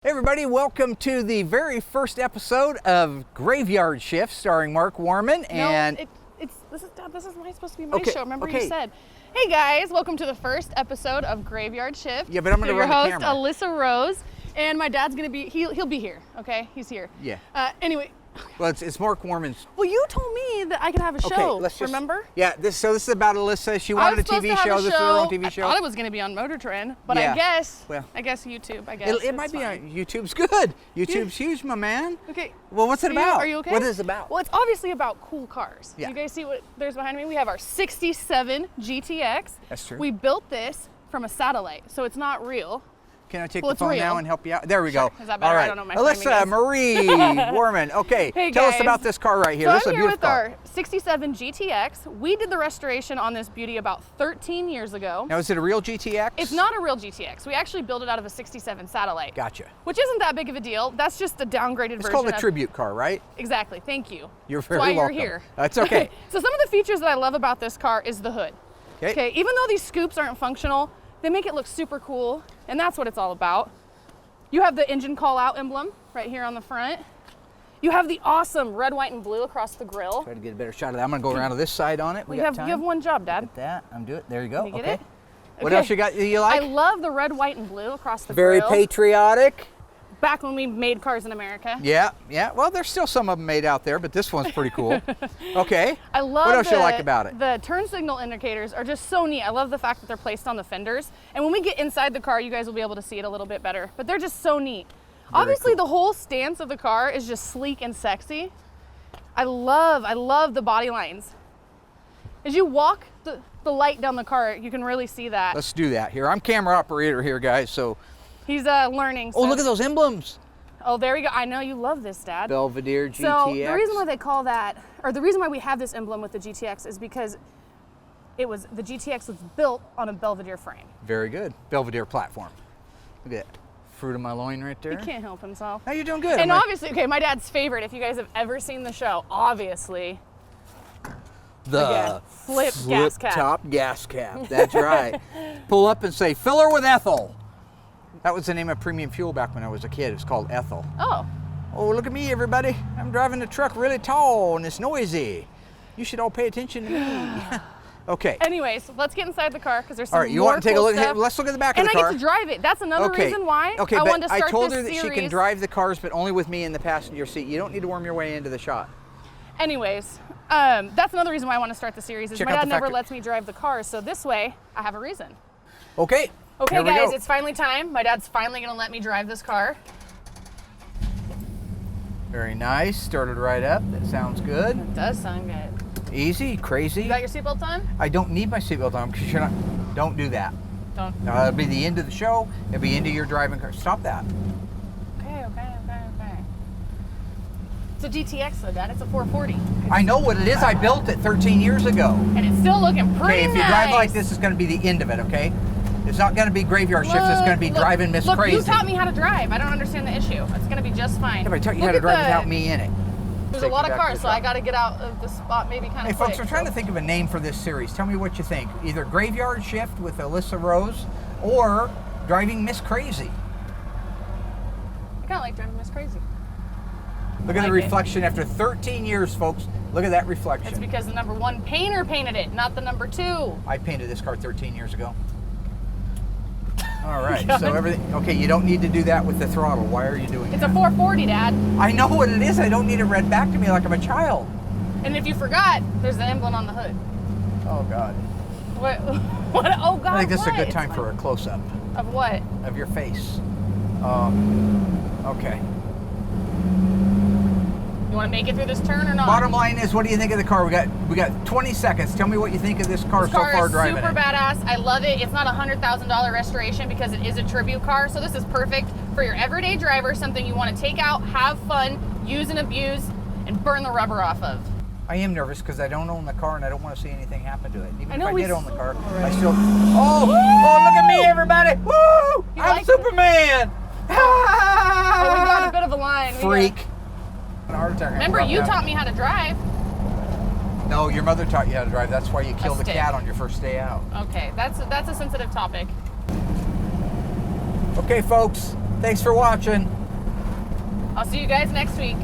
Hey everybody, welcome to the very first episode of Graveyard Shift starring Mark Warman and... No, this is supposed to be my show. Remember you said, hey guys, welcome to the first episode of Graveyard Shift. Yeah, but I'm going to run the camera. Your host, Allysa Rose, and my dad's going to be, he'll be here, okay? He's here. Yeah. Anyway. Well, it's Mark Warman's... Well, you told me that I could have a show, let's just, remember? Yeah, this is about Alyssa. She wanted a TV show. This is her own TV show. I thought it was going to be on Motor Trend, but yeah. I guess YouTube, I guess. It might be on YouTube's good. YouTube's huge, my man. Okay. Well, what's it about? Are you okay? What is it about? Well, it's obviously about cool cars. Yeah. You guys see what there's behind me? We have our 67 GTX. That's true. We built this from a satellite, so it's not real. Can I take the phone now and help you out? There we go. Is that better? All right. I don't know my Alyssa Marie Warman. Okay, hey tell guys. us about this car right here. So this is a I'm here beautiful with car. our 67 GTX. We did the restoration on this beauty about 13 years ago. Now, is it a real GTX? It's not a real GTX. We actually built it out of a 67 satellite. Gotcha. Which isn't that big of a deal. That's just a downgraded version. It's called a tribute car, right? Exactly. Thank you. You're very welcome. welcome. You're here. That's okay. So some of the features that I love about this car is the hood. Okay. Even though these scoops aren't functional, they make it look super cool, and that's what it's all about. You have the engine call out emblem right here on the front. You have the awesome red, white, and blue across the grille. Try to get a better shot of that. I'm gonna go around to this side on it. You have one job, Dad. Get that. I'm doing it. There you go. Can you get okay. it? What else you got you like? I love the red, white, and blue across the Very grille. patriotic. Back when we made cars in America. Yeah, yeah. Well, there's still some of them made out there, but this one's pretty cool. Okay. I love what else you like about it? The turn signal indicators are just so neat. I love the fact that they're placed on the fenders. And when we get inside the car, you guys will be able to see it a little bit better. But they're just so neat. Obviously, the whole stance of the car is just sleek and sexy. I love the body lines. As you walk the light down the car, you can really see that. Let's do that here. I'm camera operator here, guys, so. He's learning. Oh, look at those emblems. Oh, there we go. I know you love this, Dad. Belvedere GTX. So the reason why they call that, or the reason why we have this emblem with the GTX is because the GTX was built on a Belvedere frame. Very good. Belvedere platform. Look at that. Fruit of my loin right there. He can't help himself. No, you're doing good. And obviously, okay, my dad's favorite, if you guys have ever seen the show, obviously, the flip gas cap. Top gas cap. That's right. Pull up and say, fill her with Ethel. That was the name of premium fuel back when I was a kid. It's called Ethel. Oh. Oh, look at me, everybody. I'm driving a truck really tall and it's noisy. You should all pay attention to me. Okay. Anyways, let's get inside the car because there's some all right, you more want to take cool a look? stuff. Let's look at the back of the car. And I get to drive it. That's another reason why I wanted to start this series. I told her that she can drive the cars, but only with me in the passenger seat. You don't need to worm your way into the shot. Anyways, that's another reason why I want to start the series. Is my dad never lets me drive the cars, so this way I have a reason. Okay. Okay, guys, it's finally time. My dad's finally going to let me drive this car. Very nice. Started right up. That sounds good. It does sound good. Easy, crazy. You got your seatbelt on? I don't need my seatbelt on because you're not. Don't do that. Don't. It'll be the end of the show. It'll be into your driving car. Stop that. Okay. It's a GTX though, Dad. It's a 440. I know what it is. I built it 13 years ago. And it's still looking pretty nice. Okay, if you drive like this, it's going to be the end of it, okay? It's not going to be graveyard shifts. It's going to be driving Miss Crazy. You taught me how to drive. I don't understand the issue. It's going to be just fine. Yeah, but I taught you how to drive without me in it. There's a lot of cars, so I got to get out of the spot maybe kind of quick. Hey, folks, we're trying to think of a name for this series. Tell me what you think. Either Graveyard Shift with Alyssa Rose or Driving Miss Crazy. I kind of like Driving Miss Crazy. Look at the reflection after 13 years, folks. Look at that reflection. It's because the #1 painter painted it, not the #2. I painted this car 13 years ago. All right, so everything, okay, you don't need to do that with the throttle. Why are you doing that? It's a 440, Dad. I know what it is. I don't need it read back to me like I'm a child. And if you forgot, there's the emblem on the hood. Oh, God. What? Oh, God, I think this is a good time for a close-up. Of what? Of your face. Okay. You want to make it through this turn or not? Bottom line is, what do you think of the car? We got 20 seconds. Tell me what you think of this car so far driving it. Super badass. I love it. It's not a $100,000 restoration because it is a tribute car. So this is perfect for your everyday driver, something you want to take out, have fun, use and abuse, and burn the rubber off of. I am nervous because I don't own the car and I don't want to see anything happen to it. Even if I did own the car, already. I still... Oh, look at me, everybody. Woo! I'm Superman. Oh, we got a bit of a line. Freak. Heart attack. Remember, you taught me how to drive. No, your mother taught you how to drive. That's why you killed the cat on your first day out. Okay, that's a sensitive topic. Okay, folks, Thanks for watching. I'll see you guys next week.